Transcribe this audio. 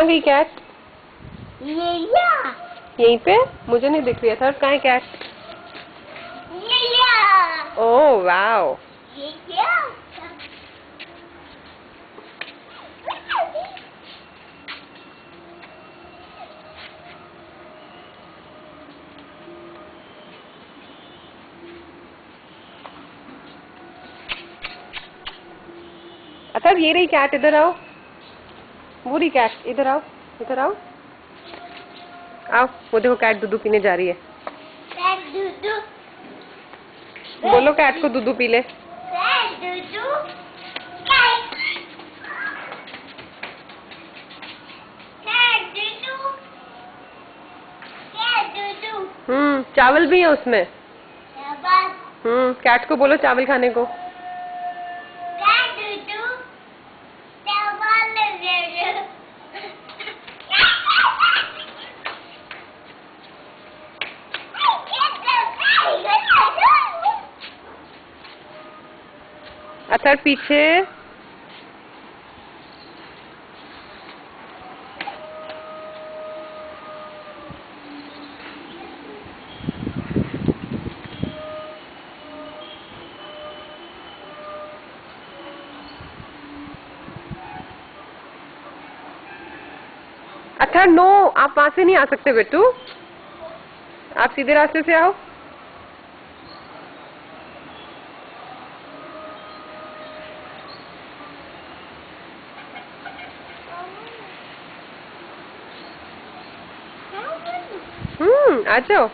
कहाँ गई कैट? ये या यहीं पे? मुझे नहीं दिख रही था। कहाँ है कैट? ये या ओह वाओ। ये या अच्छा ये रही कैट, इधर आओ। वो रही कैट, इधर आओ, इधर आओ। आओ, वो देखो कैट दूधू पीने जा रही है। कैट दूधू बोलो कैट को दूधू पी ले। कैट दूधू कैट दूधू कैट दूधू। चावल भी है उसमें। शाबाश। कैट को बोलो चावल खाने को। कैट दूधू चावल दे दो। अच्छा पीछे। अच्छा नो, आप वहां से नहीं आ सकते बेटू, आप सीधे रास्ते से आओ। आ जाओ।